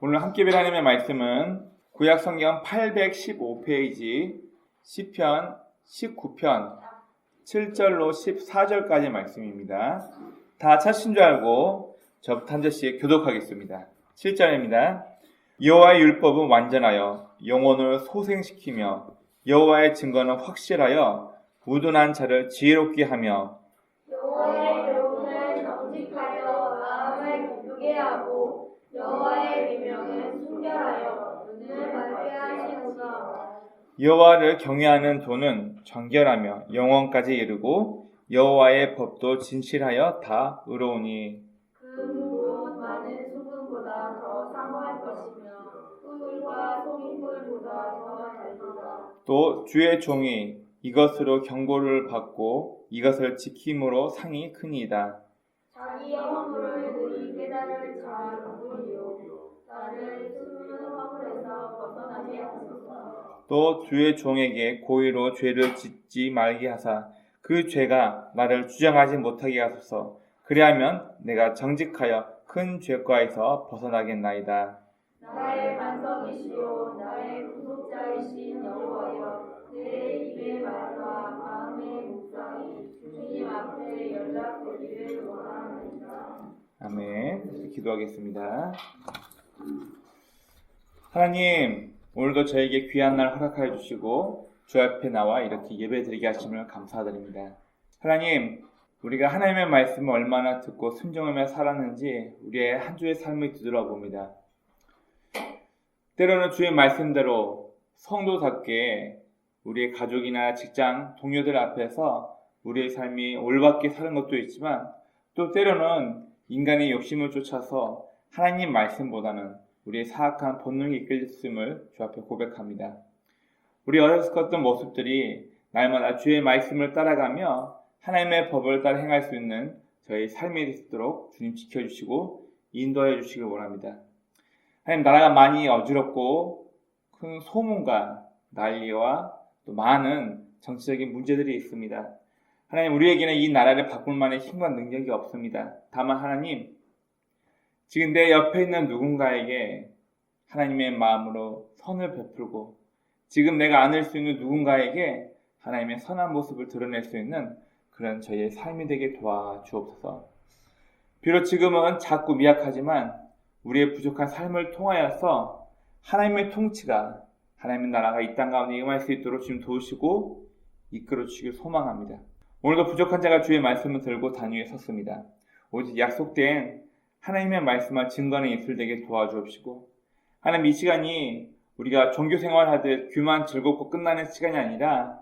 오늘 함께 볼 하나님의 말씀은 구약 성경 815페이지 시편 19편 7절로 14절까지 말씀입니다. 다 찾으신 줄 알고 저부터 한 절씩 교독하겠습니다. 7절입니다. 여호와의 율법은 완전하여 영혼을 소생시키며 여호와의 증거는 확실하여 무둔한 자를 지혜롭게 하며 여호와의 교훈은 정직하여 마음을 기쁘게 하고 여호와의 계명은 순결하여 눈을 밝게 하시도다. 여호와를 경외하는 도는 정결하며 영원까지 이르고 여호와의 법도 진실하여 다 의로우니 금은 많은 수분보다 더 상할 것이며 꿀과 송이꿀보다 더 달도다. 또 주의 종이 이것으로 경고를 받고 이것을 지킴으로 상이 크니이다. 자기 허물을 들이 깨달을 자 누구리요. 나를 숨은 허물에서 벗어나게 하소서. 또 주의 종에게 고의로 죄를 짓지 말게 하사 그 죄가 나를 주장하지 못하게 하소서. 그리하면 내가 정직하여 큰 죄과에서 벗어나겠나이다. 나의 반석이시요 나의 구속자이신 여호와여 내 입의 말과 마음의 묵상이 주님 앞에 연락되기를 원하나이다. 아멘. 기도하겠습니다. 하나님, 오늘도 저에게 귀한 날 허락하여 주시고 주 앞에 나와 이렇게 예배드리게 하심을 감사드립니다. 하나님, 우리가 하나님의 말씀을 얼마나 듣고 순종하며 살았는지 우리의 한 주의 삶을 뒤돌아봅니다. 때로는 주의 말씀대로 성도답게 우리의 가족이나 직장, 동료들 앞에서 우리의 삶이 올바르게 사는 것도 있지만 또 때로는 인간의 욕심을 쫓아서 하나님 말씀보다는 우리의 사악한 본능이 이끌렸음을 주 앞에 고백합니다. 우리 어렸었던 모습들이 날마다 주의 말씀을 따라가며 하나님의 법을 따라 행할 수 있는 저희 삶이 되도록 주님 지켜주시고 인도해 주시길 원합니다. 하나님, 나라가 많이 어지럽고 큰 소문과 난리와 또 많은 정치적인 문제들이 있습니다. 하나님, 우리에게는 이 나라를 바꿀 만한 힘과 능력이 없습니다. 다만 하나님, 지금 내 옆에 있는 누군가에게 하나님의 마음으로 선을 베풀고 지금 내가 안을 수 있는 누군가에게 하나님의 선한 모습을 드러낼 수 있는 그런 저희의 삶이 되게 도와주옵소서. 비록 지금은 작고 미약하지만 우리의 부족한 삶을 통하여서 하나님의 통치가 하나님의 나라가 이 땅 가운데 임할 수 있도록 지금 도우시고 이끌어 주시길 소망합니다. 오늘도 부족한 자가 주의 말씀을 들고 단 위에 섰습니다. 오직 약속된 하나님의 말씀과 증거는 입술되게 도와주옵시고 하나님, 이 시간이 우리가 종교생활하듯 귀만 즐겁고 끝나는 시간이 아니라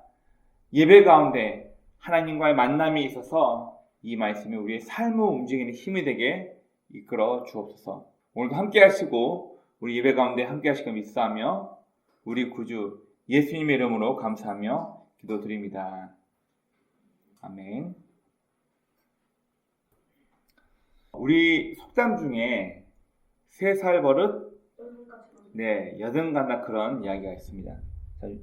예배 가운데 하나님과의 만남이 있어서 이 말씀이 우리의 삶을 움직이는 힘이 되게 이끌어 주옵소서. 오늘도 함께 하시고 우리 예배 가운데 함께 하시길 믿사하며 우리 구주 예수님의 이름으로 감사하며 기도드립니다. 아멘. 우리 속담 중에 3살 버릇 여든간다 그런 이야기가 있습니다.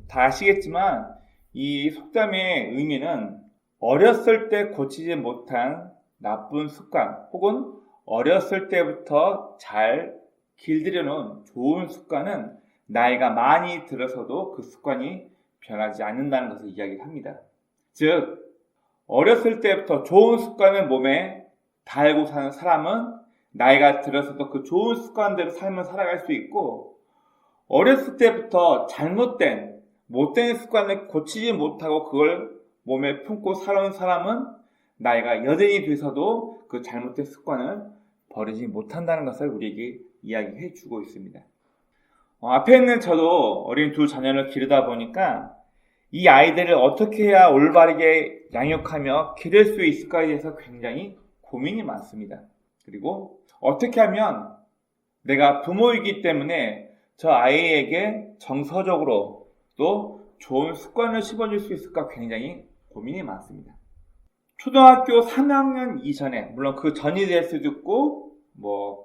다 아시겠지만 이 속담의 의미는 어렸을 때 고치지 못한 나쁜 습관 혹은 어렸을 때부터 잘 길들여놓은 좋은 습관은 나이가 많이 들어서도 그 습관이 변하지 않는다는 것을 이야기합니다. 즉 어렸을 때부터 좋은 습관을 몸에 달고 사는 사람은 나이가 들어서도 그 좋은 습관대로 삶을 살아갈 수 있고 어렸을 때부터 잘못된 못된 습관을 고치지 못하고 그걸 몸에 품고 살아온 사람은 나이가 여든이 돼서도 그 잘못된 습관을 버리지 못한다는 것을 우리에게 이야기해 주고 있습니다. 앞에 있는 저도 어린 두 자녀를 기르다 보니까 이 아이들을 어떻게 해야 올바르게 양육하며 기를 수 있을까에 대해서 굉장히 고민이 많습니다. 그리고 어떻게 하면 내가 부모이기 때문에 저 아이에게 정서적으로 또 좋은 습관을 심어줄 수 있을까 굉장히 고민이 많습니다. 초등학교 3학년 이전에, 물론 그 전이 될 수도 있고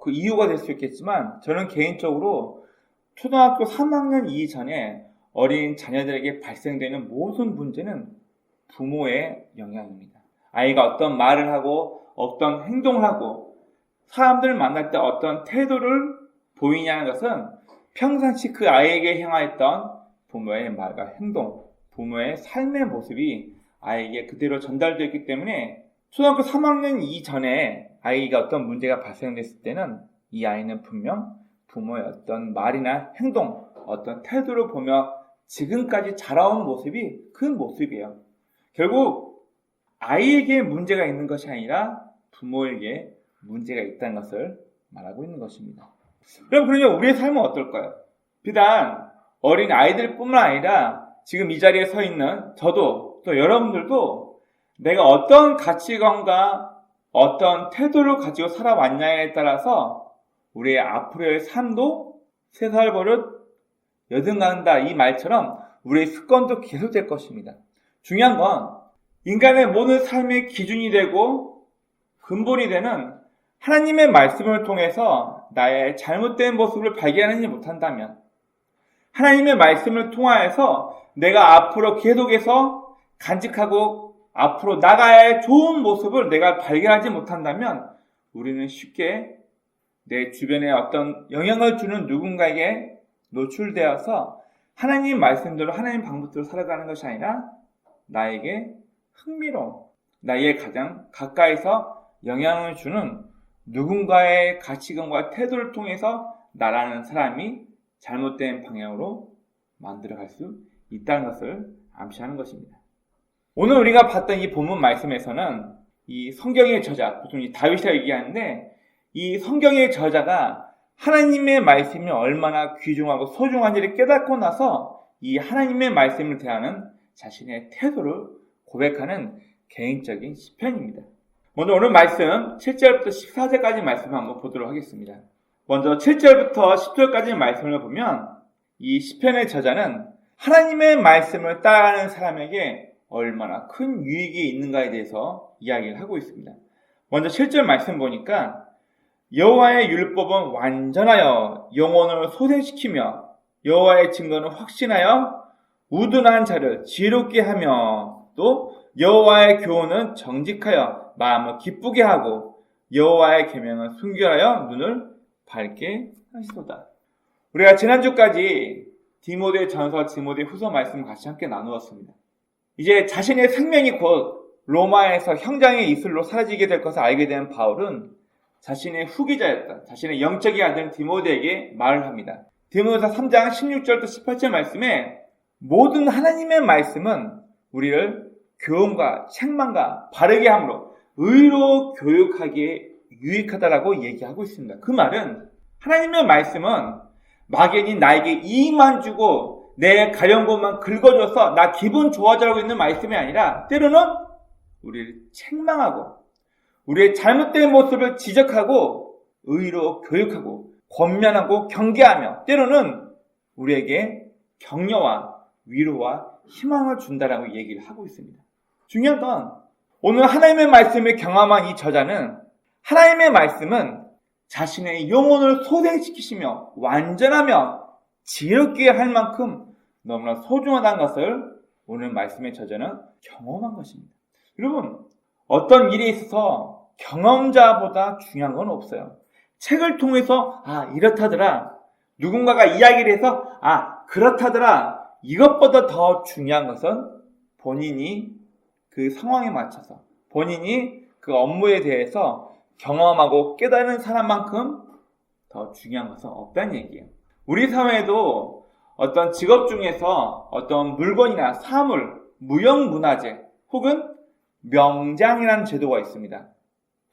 그 이유가 될 수 있겠지만 저는 개인적으로 초등학교 3학년 이전에 어린 자녀들에게 발생되는 모든 문제는 부모의 영향입니다. 아이가 어떤 말을 하고 어떤 행동을 하고 사람들을 만날 때 어떤 태도를 보이냐는 것은 평상시 그 아이에게 향하였던 부모의 말과 행동, 부모의 삶의 모습이 아이에게 그대로 전달되어 있기 때문에 초등학교 3학년 이전에 아이가 어떤 문제가 발생됐을 때는 이 아이는 분명 부모의 어떤 말이나 행동, 어떤 태도를 보며 지금까지 자라온 모습이 그 모습이에요. 결국 아이에게 문제가 있는 것이 아니라 부모에게 문제가 있다는 것을 말하고 있는 것입니다. 그러면 우리의 삶은 어떨까요? 비단 어린 아이들뿐만 아니라 지금 이 자리에 서 있는 저도 또 여러분들도 내가 어떤 가치관과 어떤 태도를 가지고 살아왔냐에 따라서 우리의 앞으로의 삶도 쇠살 버릇 여든간다 이 말처럼 우리의 습관도 계속될 것입니다. 중요한 건 인간의 모든 삶의 기준이 되고 근본이 되는 하나님의 말씀을 통해서 나의 잘못된 모습을 발견하지 못한다면, 하나님의 말씀을 통하여서 내가 앞으로 계속해서 간직하고 앞으로 나가야 할 좋은 모습을 내가 발견하지 못한다면 우리는 쉽게 내 주변에 어떤 영향을 주는 누군가에게 노출되어서 하나님 말씀대로 하나님 방법대로 살아가는 것이 아니라 나에게 흥미로운, 나에게 가장 가까이서 영향을 주는 누군가의 가치관과 태도를 통해서 나라는 사람이 잘못된 방향으로 만들어갈 수 있다는 것을 암시하는 것입니다. 오늘 우리가 봤던 이 본문 말씀에서는 이 성경의 저자, 보통 이 다윗이라고 얘기하는데 이 성경의 저자가 하나님의 말씀이 얼마나 귀중하고 소중한지를 깨닫고 나서 이 하나님의 말씀을 대하는 자신의 태도를 고백하는 개인적인 시편입니다. 먼저 오늘 말씀 7절부터 14절까지 말씀을 한번 보도록 하겠습니다. 먼저 7절부터 10절까지 말씀을 보면 이 시편의 저자는 하나님의 말씀을 따라가는 사람에게 얼마나 큰 유익이 있는가에 대해서 이야기를 하고 있습니다. 먼저 7절 말씀 보니까 여호와의 율법은 완전하여 영혼을 소생시키며 여호와의 증거는 확신하여 우둔한 자를 지혜롭게 하며 또 여호와의 교훈은 정직하여 마음을 기쁘게 하고 여호와의 계명은 순결하여 눈을 밝게 하시도다. 우리가 지난주까지 디모데전서, 디모데후서 말씀을 같이 함께 나누었습니다. 이제 자신의 생명이 곧 로마에서 형장의 이슬로 사라지게 될 것을 알게 된 바울은 자신의 후기자였다, 자신의 영적인 아들 디모데에게 말을 합니다. 디모데서 3장 16절부터 18절 말씀에 모든 하나님의 말씀은 우리를 교훈과 책망과 바르게 함으로 의로 교육하기에 유익하다라고 얘기하고 있습니다. 그 말은 하나님의 말씀은 막연히 나에게 이익만 주고 내 가려운 곳만 긁어줘서 나 기분 좋아지라고 있는 말씀이 아니라 때로는 우리를 책망하고 우리의 잘못된 모습을 지적하고 의로 교육하고 권면하고 경계하며 때로는 우리에게 격려와 위로와 희망을 준다라고 얘기를 하고 있습니다. 중요한 건 오늘 하나님의 말씀을 경험한 이 저자는 하나님의 말씀은 자신의 영혼을 소생시키시며 완전하며 지혜롭게 할 만큼 너무나 소중하다는 것을 오늘 말씀의 저자는 경험한 것입니다. 여러분, 어떤 일에 있어서 경험자보다 중요한 건 없어요. 책을 통해서 이렇다더라, 누군가가 이야기를 해서 그렇다더라, 이것보다 더 중요한 것은 본인이 그 상황에 맞춰서 본인이 그 업무에 대해서 경험하고 깨달은 사람만큼 더 중요한 것은 없다는 얘기예요. 우리 사회에도 어떤 직업 중에서 어떤 물건이나 사물, 무형문화재 혹은 명장이라는 제도가 있습니다.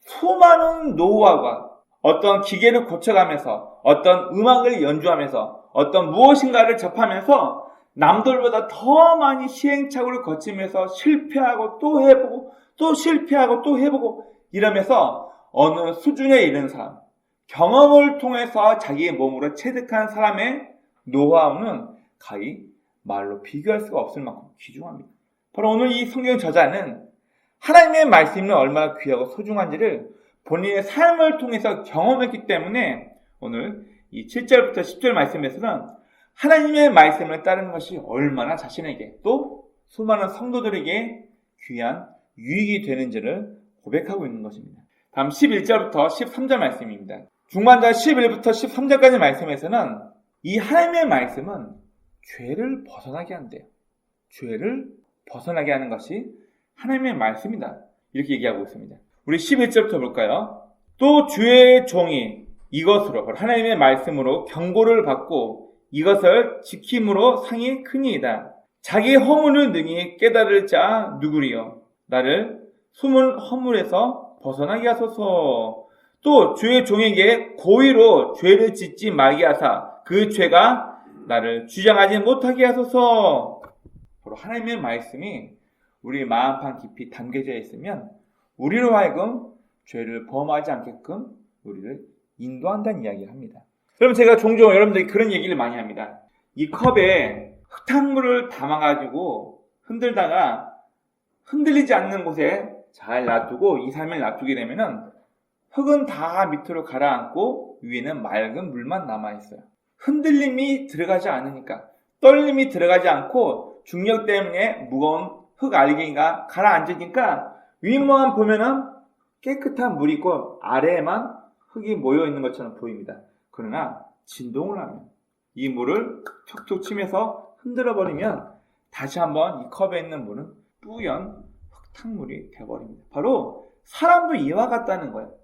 수많은 노하우가 어떤 기계를 고쳐가면서 어떤 음악을 연주하면서 어떤 무엇인가를 접하면서 남들보다 더 많이 시행착오를 거치면서 실패하고 또 해보고 또 실패하고 또 해보고 이러면서 어느 수준에 이른 사람, 경험을 통해서 자기의 몸으로 체득한 사람의 노하우는 가히 말로 비교할 수가 없을 만큼 귀중합니다. 바로 오늘 이 성경 저자는 하나님의 말씀이 얼마나 귀하고 소중한지를 본인의 삶을 통해서 경험했기 때문에 오늘 이 7절부터 10절 말씀에서는 하나님의 말씀을 따르는 것이 얼마나 자신에게 또 수많은 성도들에게 귀한 유익이 되는지를 고백하고 있는 것입니다. 다음 11절부터 13절 말씀입니다. 중반절 11부터 13절까지 말씀에서는 이 하나님의 말씀은 죄를 벗어나게 한대요. 죄를 벗어나게 하는 것이 하나님의 말씀이다. 이렇게 얘기하고 있습니다. 우리 11절부터 볼까요? 또 주의 종이 이것으로 하나님의 말씀으로 경고를 받고 이것을 지킴으로 상이 크니이다. 자기 허물을 능히 깨달을 자 누구리요? 나를 숨은 허물에서 벗어나게 하소서. 또 주의 종에게 고의로 죄를 짓지 말게 하사 그 죄가 나를 주장하지 못하게 하소서. 바로 하나님의 말씀이 우리 마음판 깊이 담겨져 있으면 우리로 하여금 죄를 범하지 않게끔 우리를 인도한다는 이야기를 합니다. 여러분, 제가 종종 여러분들이 그런 얘기를 많이 합니다. 이 컵에 흙탕물을 담아가지고 흔들다가 흔들리지 않는 곳에 잘 놔두고 2, 3일 놔두게 되면은 흙은 다 밑으로 가라앉고 위에는 맑은 물만 남아있어요. 흔들림이 들어가지 않으니까, 떨림이 들어가지 않고 중력 때문에 무거운 흙 알갱이가 가라앉으니까 윗만 보면은 깨끗한 물이 있고 아래에만 흙이 모여있는 것처럼 보입니다. 그러나 진동을 하면 이 물을 툭툭 치면서 흔들어 버리면 다시 한번 이 컵에 있는 물은 뿌연 흙탕물이 되어버립니다. 바로 사람도 이와 같다는 거예요.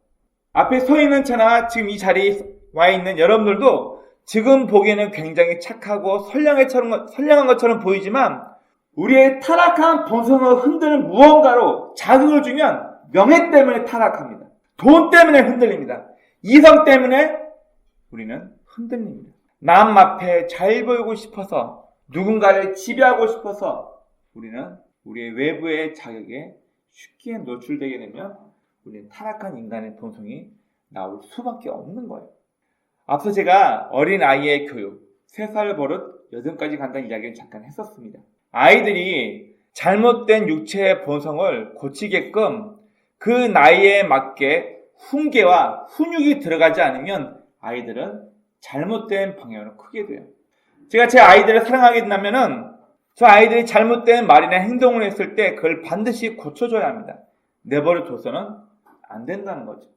앞에 서 있는 저나 지금 이 자리에 와 있는 여러분들도 지금 보기에는 굉장히 착하고 선량한 것처럼 보이지만 우리의 타락한 본성을 흔드는 무언가로 자극을 주면 명예 때문에 타락합니다. 돈 때문에 흔들립니다. 이성 때문에 우리는 흔들립니다. 남 앞에 잘 보이고 싶어서 누군가를 지배하고 싶어서 우리는 우리의 외부의 자극에 쉽게 노출되게 되면 우리는 타락한 인간의 본성이 나올 수밖에 없는 거예요. 앞서 제가 어린아이의 교육, 3살 버릇 8까지 간다는 이야기를 잠깐 했었습니다. 아이들이 잘못된 육체의 본성을 고치게끔 그 나이에 맞게 훈계와 훈육이 들어가지 않으면 아이들은 잘못된 방향으로 크게 돼요. 제가 제 아이들을 사랑하게 된다면은 저 아이들이 잘못된 말이나 행동을 했을 때 그걸 반드시 고쳐줘야 합니다. 내버려 둬서는 안 된다는 거죠.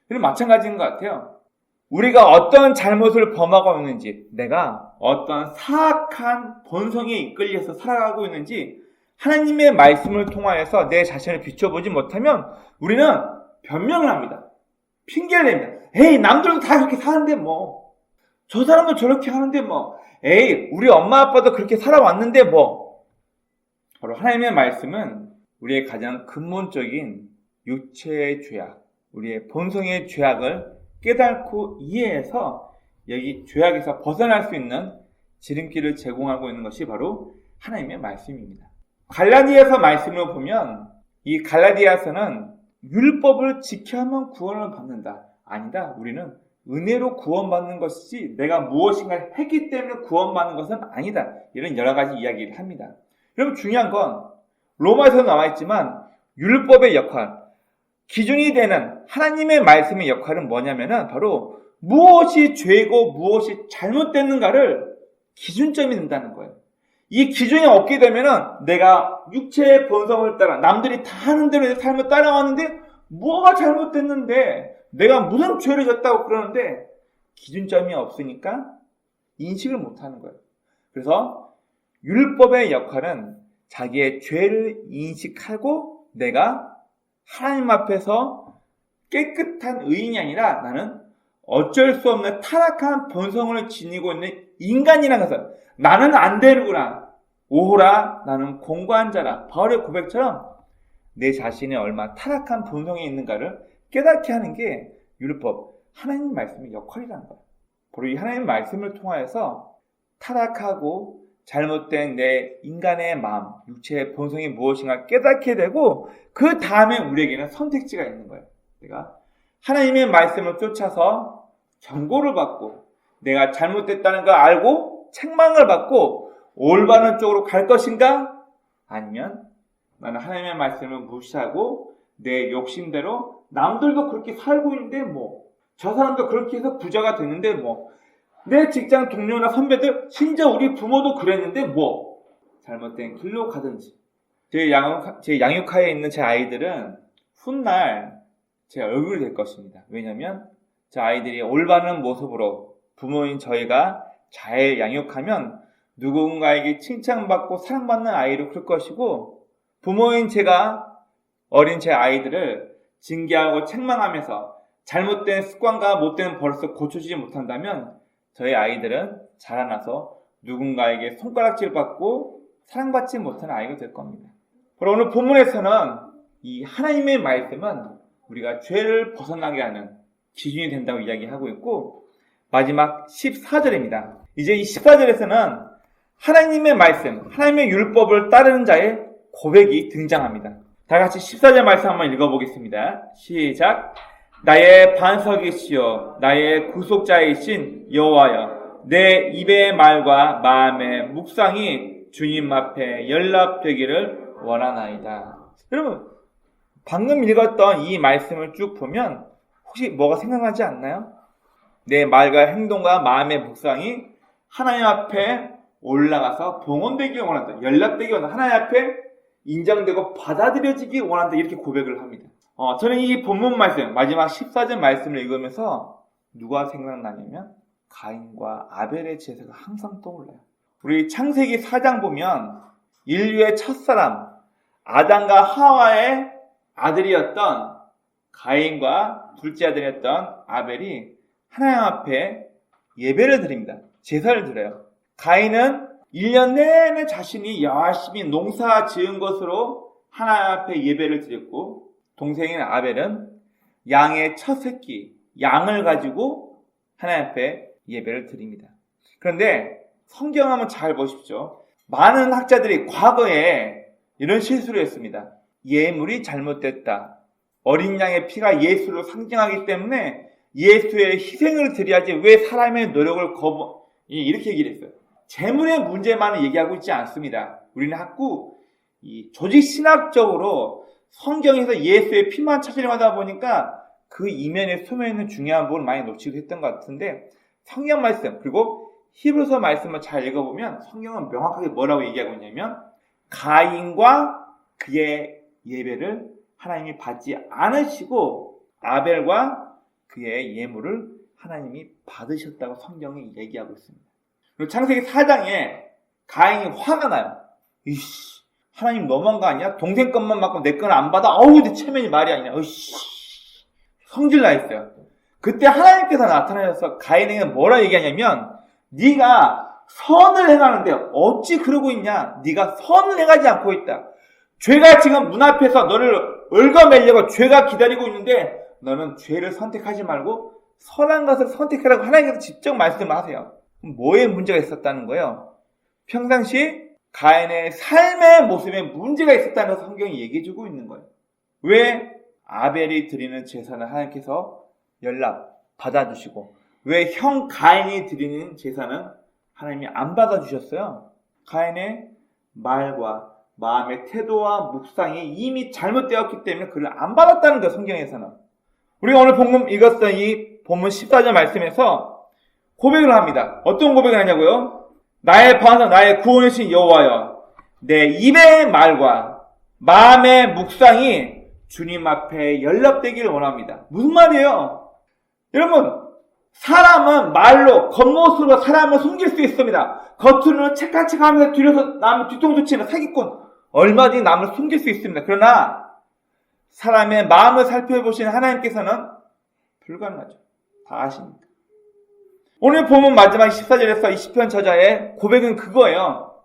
그리고 마찬가지인 것 같아요. 우리가 어떤 잘못을 범하고 있는지, 내가 어떤 사악한 본성에 이끌려서 살아가고 있는지 하나님의 말씀을 통하여서 내 자신을 비춰보지 못하면 우리는 변명을 합니다. 핑계를 냅니다. 에이, 남들도 다 그렇게 사는데 뭐. 저 사람도 저렇게 하는데 뭐. 에이, 우리 엄마 아빠도 그렇게 살아왔는데 뭐. 바로 하나님의 말씀은 우리의 가장 근본적인 육체의 죄악, 우리의 본성의 죄악을 깨닫고 이해해서 여기 죄악에서 벗어날 수 있는 지름길을 제공하고 있는 것이 바로 하나님의 말씀입니다. 갈라디아서 말씀을 보면 이 갈라디아서는 율법을 지켜야만 구원을 받는다. 아니다. 우리는 은혜로 구원받는 것이지 내가 무엇인가 했기 때문에 구원받는 것은 아니다. 이런 여러 가지 이야기를 합니다. 여러분, 중요한 건 로마에서 나와 있지만 율법의 역할, 기준이 되는 하나님의 말씀의 역할은 뭐냐면은 바로 무엇이 죄고 무엇이 잘못됐는가를 기준점이 된다는 거예요. 이 기준이 없게 되면은 내가 육체의 본성을 따라 남들이 다 하는 대로 내 삶을 따라왔는데 뭐가 잘못됐는데 내가 무슨 죄를 졌다고 그러는데 기준점이 없으니까 인식을 못하는 거예요. 그래서 율법의 역할은 자기의 죄를 인식하고 내가 하나님 앞에서 깨끗한 의인이 아니라 나는 어쩔 수 없는 타락한 본성을 지니고 있는 인간이라는 것을, 나는 안 되는구나, 오호라 나는 공고한 자라, 바울의 고백처럼 내 자신이 얼마나 타락한 본성이 있는가를 깨닫게 하는 게 율법, 하나님 말씀의 역할이라는 거예요. 바로 이 하나님 말씀을 통하여서 타락하고 잘못된 내 인간의 마음, 육체의 본성이 무엇인가 깨닫게 되고 그 다음에 우리에게는 선택지가 있는 거예요. 내가 하나님의 말씀을 쫓아서 경고를 받고 내가 잘못됐다는 걸 알고 책망을 받고 올바른 쪽으로 갈 것인가? 아니면 나는 하나님의 말씀을 무시하고 내 욕심대로 남들도 그렇게 살고 있는데 뭐, 저 사람도 그렇게 해서 부자가 됐는데 뭐, 내 직장 동료나 선배들, 심지어 우리 부모도 그랬는데 뭐, 잘못된 길로 가든지. 제 양육하에 있는 제 아이들은 훗날 제 얼굴이 될 것입니다. 왜냐하면 저 아이들이 올바른 모습으로 부모인 저희가 잘 양육하면 누군가에게 칭찬받고 사랑받는 아이로 클 것이고, 부모인 제가 어린 제 아이들을 징계하고 책망하면서 잘못된 습관과 못된 버릇을 고쳐주지 못한다면 저희 아이들은 자라나서 누군가에게 손가락질 받고 사랑받지 못하는 아이가 될 겁니다. 바로 오늘 본문에서는 이 하나님의 말씀은 우리가 죄를 벗어나게 하는 기준이 된다고 이야기하고 있고, 마지막 14절입니다. 이제 이 14절에서는 하나님의 말씀, 하나님의 율법을 따르는 자의 고백이 등장합니다. 다 같이 14절 말씀 한번 읽어보겠습니다. 시작. 나의 반석이시여 나의 구속자이신 여호와여, 내 입의 말과 마음의 묵상이 주님 앞에 연락되기를 원하나이다. 여러분, 방금 읽었던 이 말씀을 쭉 보면 혹시 뭐가 생각나지 않나요? 내 말과 행동과 마음의 묵상이 하나님 앞에 올라가서 봉헌되기 원한다. 연락되기 원한다. 하나님 앞에 인정되고 받아들여지기 원한다. 이렇게 고백을 합니다. 저는 이 본문 말씀, 마지막 14절 말씀을 읽으면서 누가 생각나냐면 가인과 아벨의 제사가 항상 떠올라요. 우리 창세기 4장 보면 인류의 첫사람 아담과 하와의 아들이었던 가인과 둘째 아들이었던 아벨이 하나님 앞에 예배를 드립니다. 제사를 드려요. 가인은 1년 내내 자신이 열심히 농사 지은 것으로 하나님 앞에 예배를 드렸고, 동생인 아벨은 양의 첫 새끼, 양을 가지고 하나님 앞에 예배를 드립니다. 그런데 성경 한번 잘 보십시오. 많은 학자들이 과거에 이런 실수를 했습니다. 예물이 잘못됐다. 어린 양의 피가 예수를 상징하기 때문에 예수의 희생을 드려야지 왜 사람의 노력을 이렇게 얘기를 했어요. 재물의 문제만을 얘기하고 있지 않습니다. 우리는 자꾸 조직신학적으로 성경에서 예수의 피만 찾으려고 하다 보니까 그 이면에 숨어 있는 중요한 부분을 많이 놓치고 했던 것 같은데, 성경 말씀 그리고 히브리서 말씀을 잘 읽어보면 성경은 명확하게 뭐라고 얘기하고 있냐면 가인과 그의 예배를 하나님이 받지 않으시고 아벨과 그의 예물을 하나님이 받으셨다고 성경이 얘기하고 있습니다. 그리고 창세기 4장에 가인이 화가 나요. 이씨, 하나님 너무한 거 아니야? 동생 것만 받고 내 건 안 받아? 어우, 내 체면이 말이 아니냐? 이씨, 성질 나 했어요. 그때 하나님께서 나타나셔서 가인에게 뭐라 얘기하냐면, 네가 선을 행하는데 어찌 그러고 있냐? 네가 선을 행하지 않고 있다. 죄가 지금 문 앞에서 너를 얽어매려고 죄가 기다리고 있는데 너는 죄를 선택하지 말고 선한 것을 선택하라고 하나님께서 직접 말씀을 하세요. 뭐에 문제가 있었다는 거예요? 평상시 가인의 삶의 모습에 문제가 있었다는 것을 성경이 얘기해주고 있는 거예요. 왜 아벨이 드리는 제사는 하나님께서 연락 받아주시고 왜 형 가인이 드리는 제사는 하나님이 안 받아주셨어요? 가인의 말과 마음의 태도와 묵상이 이미 잘못되었기 때문에 그를 안 받았다는 거예요, 성경에서는. 우리가 오늘 본문 읽었던 이 본문 14절 말씀에서 고백을 합니다. 어떤 고백을 하냐고요? 나의 반석, 나의 구원이신 여호와여, 내 입의 말과 마음의 묵상이 주님 앞에 연락되기를 원합니다. 무슨 말이에요? 여러분, 사람은 말로, 겉모습으로 사람을 숨길 수 있습니다. 겉으로는 책하책하면서 뒤로서 남을 뒤통수 치는 사기꾼, 얼마든지 남을 숨길 수 있습니다. 그러나 사람의 마음을 살펴보시는 하나님께서는 불가능하죠. 다 아십니다. 오늘 보면 마지막 14절에서 이 시편 저자의 고백은 그거예요.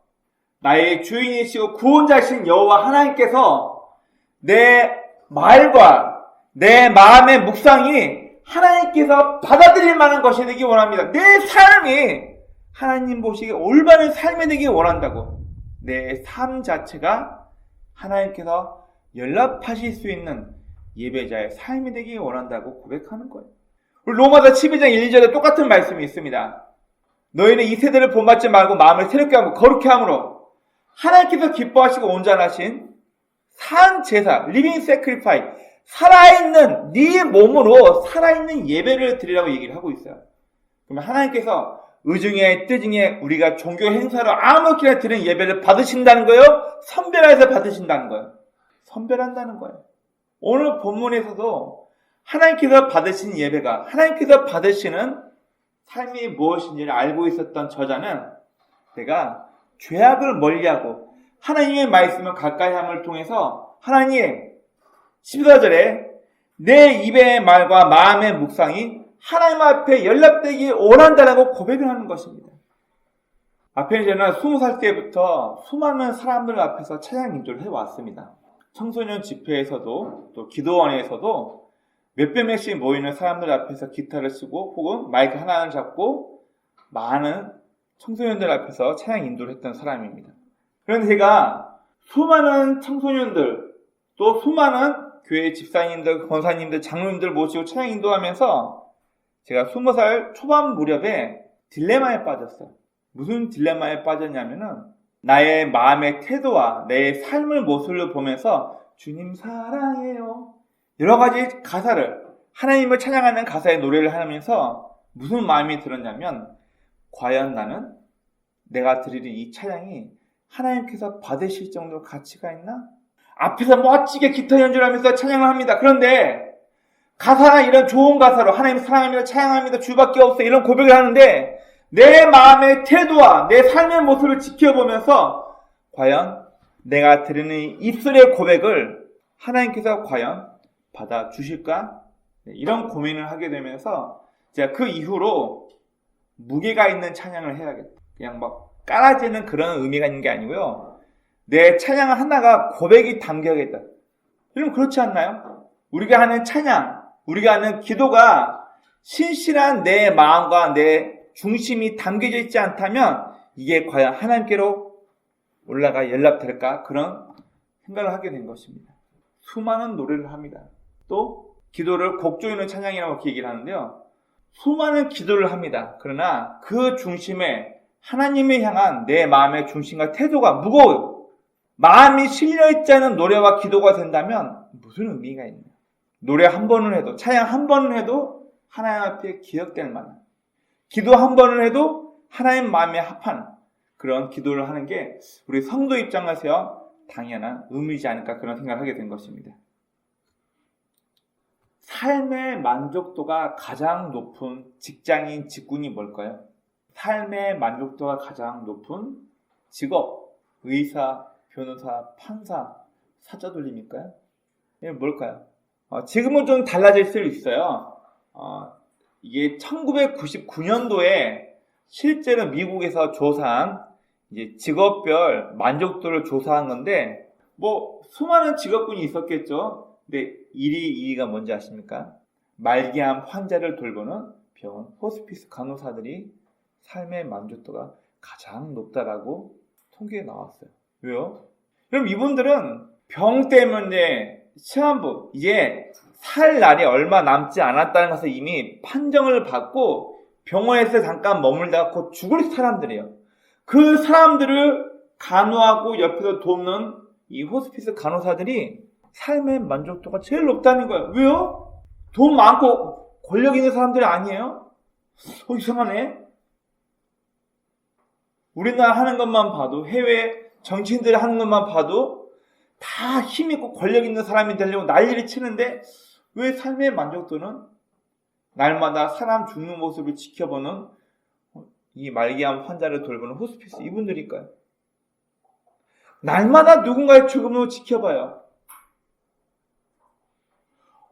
나의 주인이시고 구원자이신 여호와 하나님께서 내 말과 내 마음의 묵상이 하나님께서 받아들일 만한 것이 되기 원합니다. 내 삶이 하나님 보시기에 올바른 삶이 되기 원한다고. 내 삶 자체가 하나님께서 연락하실 수 있는 예배자의 삶이 되기 원한다고 고백하는 거예요. 로마서 12장 1, 2절에 똑같은 말씀이 있습니다. 너희는 이 세대를 본받지 말고 마음을 새롭게 하고 거룩게 함으로 하나님께서 기뻐하시고 온전하신 산 제사, 리빙 세크리파이, 살아있는 네 몸으로 살아있는 예배를 드리라고 얘기를 하고 있어요. 그러면 하나님께서 의중에 뜨중에 우리가 종교 행사로 아무렇게나 드리는 예배를 받으신다는 거예요? 선별해서 받으신다는 거예요? 선별한다는 거예요. 오늘 본문에서도 하나님께서 받으신 예배가, 하나님께서 받으시는 삶이 무엇인지를 알고 있었던 저자는 내가 죄악을 멀리하고 하나님의 말씀을 가까이 함을 통해서 하나님, 14절에 내 입의 말과 마음의 묵상이 하나님 앞에 연락되기 원한다라고 고백을 하는 것입니다. 앞에는 저는 20살 때부터 수많은 사람들 앞에서 찬양 인도를 해왔습니다. 청소년 집회에서도 또 기도원에서도 몇백 명씩 모이는 사람들 앞에서 기타를 치고 혹은 마이크 하나를 잡고 많은 청소년들 앞에서 찬양 인도를 했던 사람입니다. 그런데 제가 수많은 청소년들 또 수많은 교회 집사님들, 권사님들, 장로님들 모시고 찬양 인도하면서 제가 20살 초반 무렵에 딜레마에 빠졌어요. 무슨 딜레마에 빠졌냐면은 나의 마음의 태도와 내 삶의 모습을 보면서 주님 사랑해요. 여러 가지 가사를 하나님을 찬양하는 가사의 노래를 하면서 무슨 마음이 들었냐면 과연 나는 내가 드리는 이 찬양이 하나님께서 받으실 정도로 가치가 있나? 앞에서 멋지게 기타 연주하면서 찬양을 합니다. 그런데 가사나 이런 좋은 가사로 하나님 사랑합니다, 찬양합니다, 주밖에 없어 이런 고백을 하는데 내 마음의 태도와 내 삶의 모습을 지켜보면서 과연 내가 드리는 입술의 고백을 하나님께서 과연 받아주실까? 이런 고민을 하게 되면서 제가 그 이후로 무게가 있는 찬양을 해야겠다. 그냥 막 깔아지는 그런 의미가 있는 게 아니고요. 내 찬양 하나가 고백이 담겨야겠다. 여러분 그렇지 않나요? 우리가 하는 찬양, 우리가 하는 기도가 신실한 내 마음과 내 중심이 담겨져 있지 않다면 이게 과연 하나님께로 올라가 연락될까? 그런 생각을 하게 된 것입니다. 수많은 노래를 합니다. 또 기도를 곡 조이는 찬양이라고 이렇게 얘기를 하는데요. 수많은 기도를 합니다. 그러나 그 중심에 하나님을 향한 내 마음의 중심과 태도가 무거워요. 마음이 실려있지 않은 노래와 기도가 된다면 무슨 의미가 있나요? 노래 한 번을 해도, 찬양 한 번을 해도 하나님 앞에 기억될 만한, 기도 한 번을 해도 하나님 마음에 합한 그런 기도를 하는 게 우리 성도 입장에서 당연한 의미이지 않을까 그런 생각을 하게 된 것입니다. 삶의 만족도가 가장 높은 직장인, 직군이 뭘까요? 삶의 만족도가 가장 높은 직업, 의사, 변호사, 판사, 사자돌림일까요? 이게 뭘까요? 지금은 좀 달라질 수 있어요. 이게 1999년도에 실제로 미국에서 조사한 이제 직업별 만족도를 조사한 건데, 뭐 수많은 직업군이 있었겠죠. 근데 1위가 뭔지 아십니까? 말기암 환자를 돌보는 병원, 호스피스 간호사들이 삶의 만족도가 가장 높다라고 통계에 나왔어요. 왜요? 그럼 이분들은 병 때문에 시한부, 이제 살 날이 얼마 남지 않았다는 것을 이미 판정을 받고 병원에서 잠깐 머물다가 곧 죽을 사람들이에요. 그 사람들을 간호하고 옆에서 돕는 이 호스피스 간호사들이 삶의 만족도가 제일 높다는 거예요. 왜요? 돈 많고 권력 있는 사람들이 아니에요? 이상하네. 우리나라 하는 것만 봐도, 해외 정치인들이 하는 것만 봐도 다 힘있고 권력 있는 사람이 되려고 난리를 치는데 왜 삶의 만족도는 날마다 사람 죽는 모습을 지켜보는 이 말기암 환자를 돌보는 호스피스 이분들일까요? 날마다 누군가의 죽음을 지켜봐요.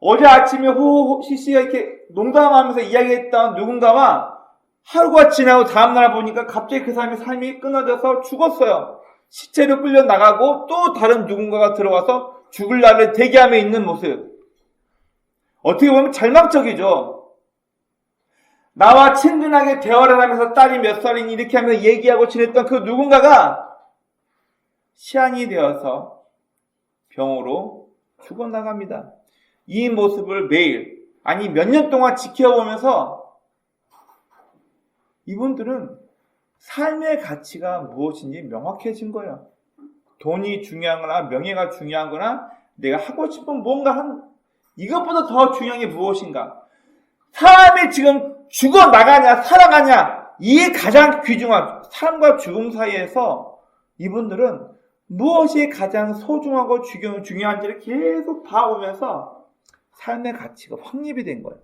어제 아침에 호호호시시가 이렇게 농담하면서 이야기했던 누군가와 하루가 지나고 다음날 보니까 갑자기 그 사람의 삶이 끊어져서 죽었어요. 시체로 끌려 나가고 또 다른 누군가가 들어와서 죽을 날을 대기하며 있는 모습. 어떻게 보면 절망적이죠. 나와 친근하게 대화를 하면서 딸이 몇 살이니 이렇게 하면서 얘기하고 지냈던 그 누군가가 시한이 되어서 병으로 죽어나갑니다. 이 모습을 매일, 아니 몇 년 동안 지켜보면서 이분들은 삶의 가치가 무엇인지 명확해진 거예요. 돈이 중요한 거나 명예가 중요한 거나 내가 하고 싶은 뭔가 이것보다 더 중요한 게 무엇인가? 사람이 지금 죽어나가냐 살아가냐, 이게 가장 귀중한, 삶과 죽음 사이에서 이분들은 무엇이 가장 소중하고 중요한지를 계속 봐오면서 삶의 가치가 확립이 된 거예요.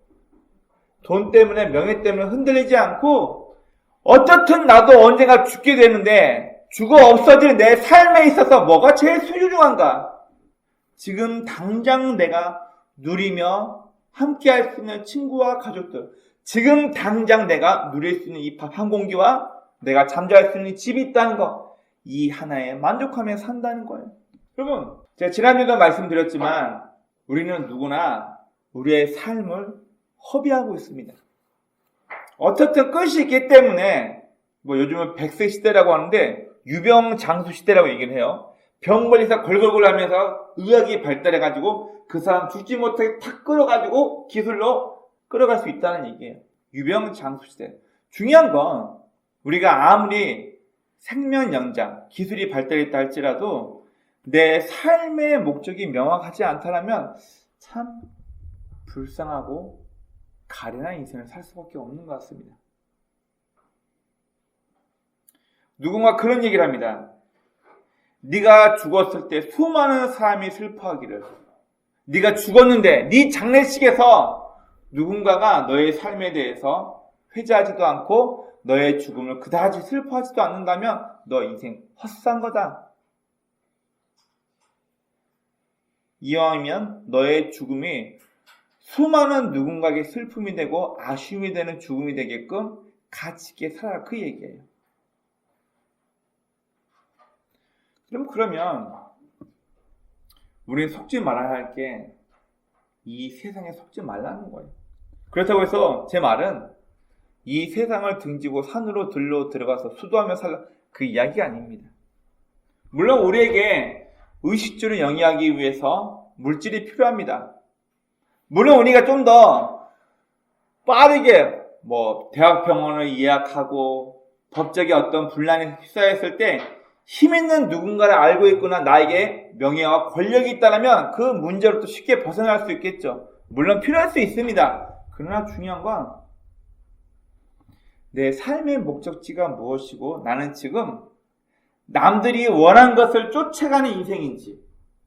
돈 때문에, 명예 때문에 흔들리지 않고, 어쨌든 나도 언젠가 죽게 되는데, 죽어 없어질 내 삶에 있어서 뭐가 제일 소중한가? 지금 당장 내가 누리며 함께 할 수 있는 친구와 가족들, 지금 당장 내가 누릴 수 있는 이 밥 한 공기와 내가 잠잘 수 있는 집이 있다는 거, 이 하나에 만족하며 산다는 거예요. 여러분, 제가 지난주에도 말씀드렸지만 우리는 누구나 우리의 삶을 허비하고 있습니다. 어쨌든 끝이 있기 때문에 요즘은 100세 시대라고 하는데 유병장수 시대라고 얘기를 해요. 병 걸려서 걸걸걸 하면서 의학이 발달해가지고 그 사람 죽지 못하게 탁 끌어가지고 기술로 끌어갈 수 있다는 얘기예요. 유병장수 시대. 중요한 건 우리가 아무리 생명 연장, 기술이 발달했다 할지라도 내 삶의 목적이 명확하지 않다면 참 불쌍하고 가련한 인생을 살 수밖에 없는 것 같습니다. 누군가 그런 얘기를 합니다. 네가 죽었을 때 수많은 사람이 슬퍼하기를, 네가 죽었는데 네 장례식에서 누군가가 너의 삶에 대해서 회개하지도 않고 너의 죽음을 그다지 슬퍼하지도 않는다면 너 인생 헛산 거다. 이왕이면 너의 죽음이 수많은 누군가에게 슬픔이 되고 아쉬움이 되는 죽음이 되게끔 가치 있게 살아라, 그 얘기예요. 그러면 우리는 속지 말아야 할 게 이 세상에 속지 말라는 거예요. 그렇다고 해서 제 말은 이 세상을 등지고 산으로 들러 들어가서 수도하며 살라, 그 이야기가 아닙니다. 물론 우리에게 의식주를 영위하기 위해서 물질이 필요합니다. 물론 우리가 좀 더 빠르게 대학병원을 예약하고 법적인 어떤 분란에 휩싸였을 때 힘 있는 누군가를 알고 있거나 나에게 명예와 권력이 있다면 그 문제로부터 쉽게 벗어날 수 있겠죠. 물론 필요할 수 있습니다. 그러나 중요한 건 내 삶의 목적지가 무엇이고 나는 지금 남들이 원한 것을 쫓아가는 인생인지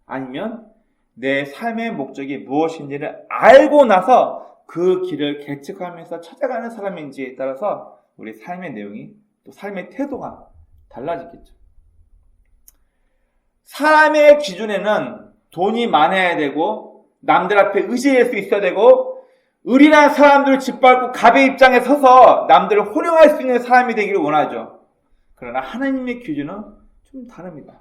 아니면 내 삶의 목적이 무엇인지를 알고 나서 그 길을 개척하면서 찾아가는 사람인지에 따라서 우리 삶의 내용이 또 삶의 태도가 달라지겠죠. 사람의 기준에는 돈이 많아야 되고 남들 앞에 의지할 수 있어야 되고 의리한 사람들을 짓밟고 갑의 입장에 서서 남들을 호령할 수 있는 사람이 되기를 원하죠. 그러나 하나님의 기준은 좀 다릅니다.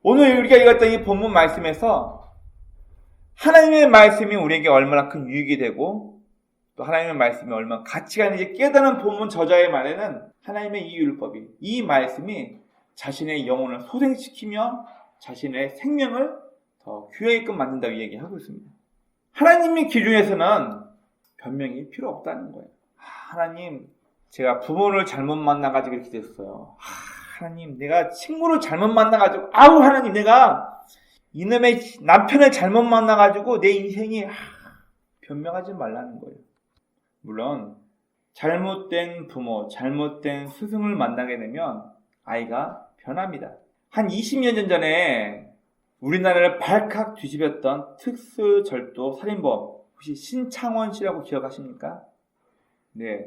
오늘 우리가 읽었던 이 본문 말씀에서 하나님의 말씀이 우리에게 얼마나 큰 유익이 되고 또 하나님의 말씀이 얼마나 가치가 있는지 깨닫는 본문 저자의 말에는 하나님의 이 율법이, 이 말씀이 자신의 영혼을 소생시키며 자신의 생명을 더 귀하게끔 만든다고 얘기하고 있습니다. 하나님의 기준에서는 변명이 필요 없다는 거예요. 하나님, 제가 부모를 잘못 만나가지고 이렇게 됐어요. 하나님, 내가 친구를 잘못 만나가지고, 하나님, 내가 이놈의 남편을 잘못 만나가지고 내 인생이, 변명하지 말라는 거예요. 물론, 잘못된 부모, 잘못된 스승을 만나게 되면 아이가 변합니다. 한 20년 전에 우리나라를 발칵 뒤집었던 특수절도 살인범, 혹시 신창원 씨라고 기억하십니까? 네,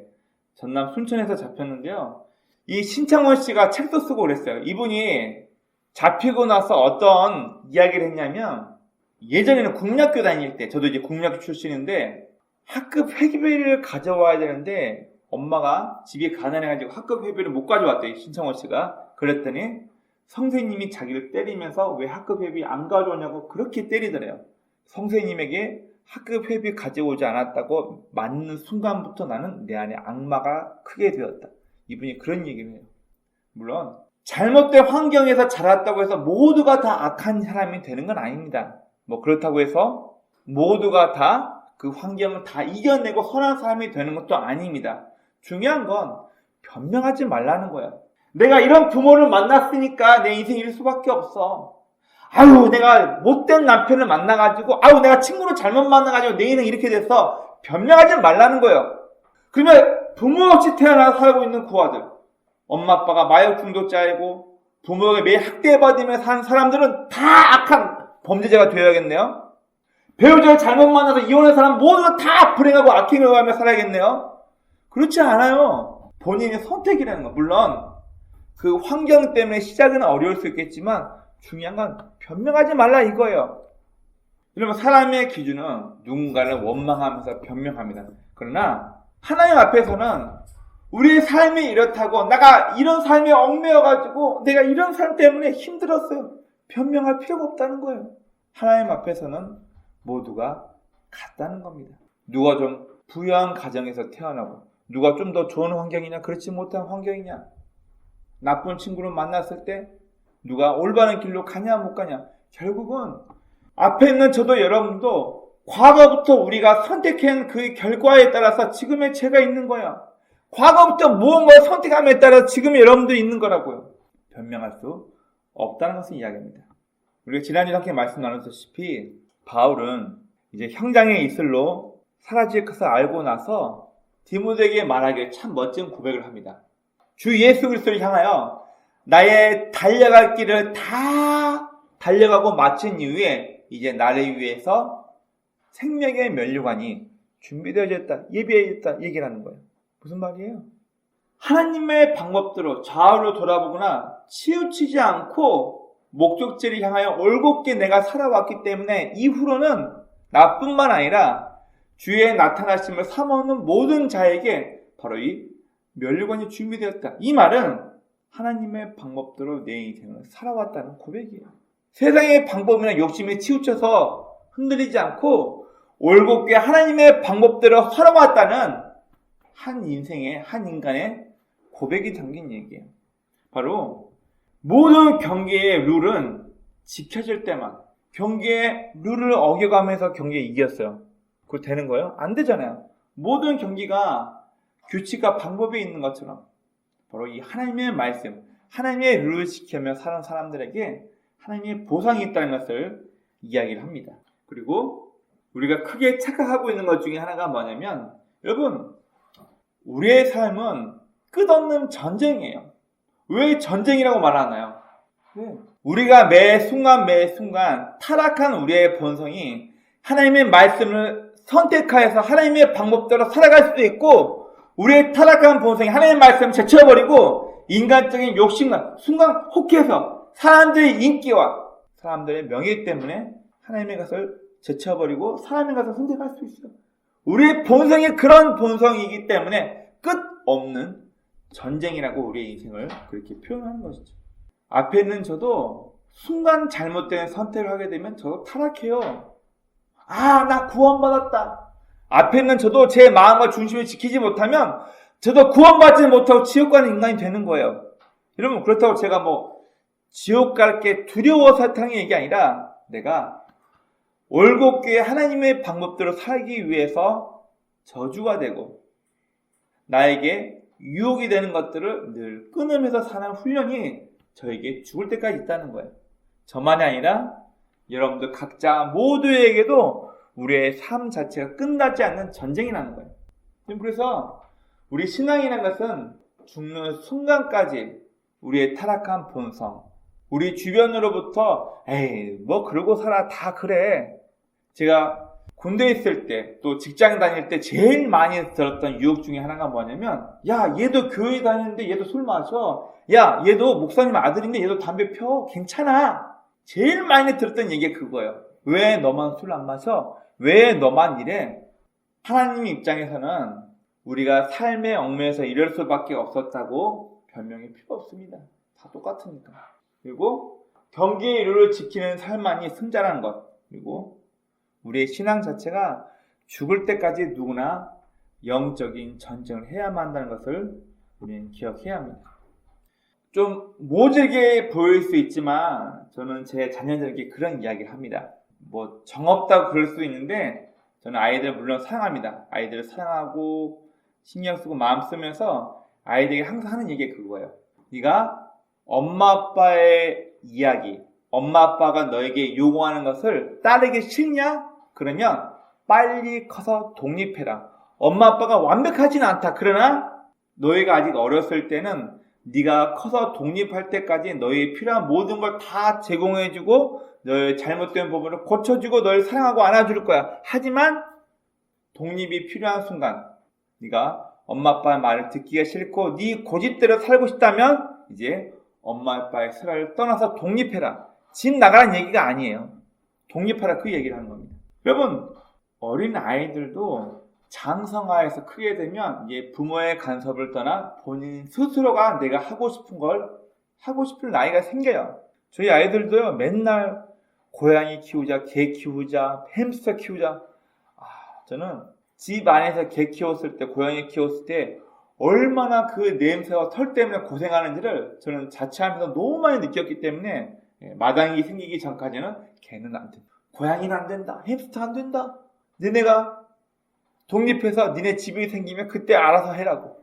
전남 순천에서 잡혔는데요. 이 신창원 씨가 책도 쓰고 그랬어요. 이분이 잡히고 나서 어떤 이야기를 했냐면, 예전에는 국민학교 다닐 때, 저도 이제 국민학교 출신인데 학급 회비를 가져와야 되는데 엄마가 집이 가난해가지고 학급 회비를 못 가져왔대요, 신창원 씨가. 그랬더니 선생님이 자기를 때리면서 왜 학급 회비 안 가져오냐고 그렇게 때리더래요. 선생님에게 학급 회비 가져오지 않았다고 맞는 순간부터 나는 내 안에 악마가 크게 되었다. 이분이 그런 얘기를 해요. 물론 잘못된 환경에서 자랐다고 해서 모두가 다 악한 사람이 되는 건 아닙니다. 그렇다고 해서 모두가 다 그 환경을 다 이겨내고 선한 사람이 되는 것도 아닙니다. 중요한 건 변명하지 말라는 거예요. 내가 이런 부모를 만났으니까 내 인생이 이럴 수밖에 없어. 내가 못된 남편을 만나가지고, 내가 친구를 잘못 만나가지고 내 인생 이렇게 됐어. 변명하지 말라는 거예요. 그러면 부모 없이 태어나서 살고 있는 그 아들, 엄마 아빠가 마약 중독자이고 부모에게 매일 학대받으며 사는 사람들은 다 악한 범죄자가 되어야겠네요. 배우자를 잘못 만나서 이혼한 사람 모두가 다 불행하고 악행을 가하며 살아야겠네요? 그렇지 않아요. 본인의 선택이라는 거. 물론 그 환경 때문에 시작은 어려울 수 있겠지만 중요한 건 변명하지 말라 이거예요. 여러분, 사람의 기준은 누군가를 원망하면서 변명합니다. 그러나 하나님 앞에서는 우리의 삶이 이렇다고 내가 이런 삶에 얽매여가지고 내가 이런 삶 때문에 힘들었어요. 변명할 필요가 없다는 거예요. 하나님 앞에서는 모두가 같다는 겁니다. 누가 좀 부유한 가정에서 태어나고 누가 좀 더 좋은 환경이냐 그렇지 못한 환경이냐, 나쁜 친구를 만났을 때 누가 올바른 길로 가냐 못 가냐, 결국은 앞에 있는 저도 여러분도 과거부터 우리가 선택한 그 결과에 따라서 지금의 제가 있는 거야. 과거부터 무언가를 선택함에 따라 지금의 여러분도 있는 거라고요. 변명할 수 없다는 것을 이야기합니다. 우리가 지난주에 함께 말씀 나눴다시피 바울은 이제 형장에 있을로 사라질 것을 알고 나서 디모데에게 말하기에 참 멋진 고백을 합니다. 주 예수 그리스도를 향하여 나의 달려갈 길을 다 달려가고 마친 이후에 이제 나를 위해서 생명의 면류관이 준비되어졌다, 예비해졌다 얘기를 하는 거예요. 무슨 말이에요? 하나님의 방법대로 좌우로 돌아보거나 치우치지 않고 목적지를 향하여 올곧게 내가 살아왔기 때문에 이후로는 나뿐만 아니라 주의 나타나심을 사모하는 모든 자에게 바로 이 면류관이 준비되었다. 이 말은 하나님의 방법대로 내 인생을 살아왔다는 고백이에요. 세상의 방법이나 욕심에 치우쳐서 흔들리지 않고 올곧게 하나님의 방법대로 살아왔다는 한 인생의, 한 인간의 고백이 담긴 얘기예요. 바로 모든 경기의 룰은 지켜질 때만, 경기의 룰을 어겨가면서 경기에 이겼어요. 그거 되는 거예요? 안 되잖아요. 모든 경기가 규칙과 방법이 있는 것처럼 바로 이 하나님의 말씀, 하나님의 룰을 지키며 사는 사람들에게 하나님의 보상이 있다는 것을 이야기를 합니다. 그리고 우리가 크게 착각하고 있는 것 중에 하나가 뭐냐면, 여러분, 우리의 삶은 끝없는 전쟁이에요. 왜 전쟁이라고 말하나요? 우리가 매 순간 타락한 우리의 본성이 하나님의 말씀을 선택하여서 하나님의 방법대로 살아갈 수도 있고, 우리의 타락한 본성이 하나님의 말씀을 제쳐버리고 인간적인 욕심과 순간 혹해서 사람들의 인기와 사람들의 명예 때문에 하나님의 것을 제쳐버리고 사람의 것을 선택할 수 있어요. 우리의 본성이 그런 본성이기 때문에 끝없는 전쟁이라고 우리의 인생을 그렇게 표현하는 것이죠. 앞에 있는 저도 순간 잘못된 선택을 하게 되면 저도 타락해요. 나 구원받았다. 앞에 있는 저도 제 마음과 중심을 지키지 못하면 저도 구원받지 못하고 지옥 가는 인간이 되는 거예요. 여러분, 그렇다고 제가 지옥 갈 게 두려워서 하는 얘기 아니라 내가 올곧게 하나님의 방법대로 살기 위해서 저주가 되고 나에게 유혹이 되는 것들을 늘 끊으면서 사는 훈련이 저에게 죽을 때까지 있다는 거예요. 저만이 아니라 여러분들 각자 모두에게도 우리의 삶 자체가 끝나지 않는 전쟁이라는 거예요. 그래서 우리 신앙이라는 것은 죽는 순간까지 우리의 타락한 본성, 우리 주변으로부터 그러고 살아 다 그래. 제가 군대에 있을 때 또 직장 다닐 때 제일 많이 들었던 유혹 중에 하나가 뭐냐면, 야, 얘도 교회 다니는데 얘도 술 마셔. 야, 얘도 목사님 아들인데 얘도 담배 펴. 괜찮아. 제일 많이 들었던 얘기가 그거예요. 왜 너만 술 안 마셔? 왜 너만 이래? 하나님 입장에서는 우리가 삶의 얽매여서 이럴 수밖에 없었다고 변명이 필요 없습니다. 다 똑같으니까. 그리고 경계의 룰을 지키는 삶만이 승자라는 것. 그리고 우리의 신앙 자체가 죽을 때까지 누구나 영적인 전쟁을 해야만 한다는 것을 우리는 기억해야 합니다. 좀 모질게 보일 수 있지만 저는 제 자녀들에게 그런 이야기를 합니다. 정없다고 그럴 수 있는데 저는 아이들을 물론 사랑합니다. 아이들을 사랑하고 신경 쓰고 마음 쓰면서 아이들에게 항상 하는 얘기가 그거예요. 네가 엄마 아빠의 이야기, 엄마 아빠가 너에게 요구하는 것을 따르기 싫냐? 그러면 빨리 커서 독립해라. 엄마 아빠가 완벽하지는 않다. 그러나 너희가 아직 어렸을 때는 네가 커서 독립할 때까지 너의 필요한 모든 걸 다 제공해주고 너의 잘못된 부분을 고쳐주고 널 사랑하고 안아줄 거야. 하지만 독립이 필요한 순간 네가 엄마 아빠의 말을 듣기가 싫고 네 고집대로 살고 싶다면 이제 엄마 아빠의 슬하를 떠나서 독립해라. 집 나가라는 얘기가 아니에요. 독립하라 그 얘기를 하는 겁니다. 여러분 어린 아이들도 장성화해서 크게 되면 이제 부모의 간섭을 떠나 본인 스스로가 내가 하고 싶은 걸 하고 싶을 나이가 생겨요. 저희 아이들도요 맨날 고양이 키우자, 개 키우자, 햄스터 키우자. 저는 집 안에서 개 키웠을 때, 고양이 키웠을 때 얼마나 그 냄새와 털 때문에 고생하는지를 저는 자취하면서 너무 많이 느꼈기 때문에 마당이 생기기 전까지는 개는 안 된다, 고양이는 안 된다, 햄스터 안 된다. 너네가 독립해서 니네 집이 생기면 그때 알아서 해라고.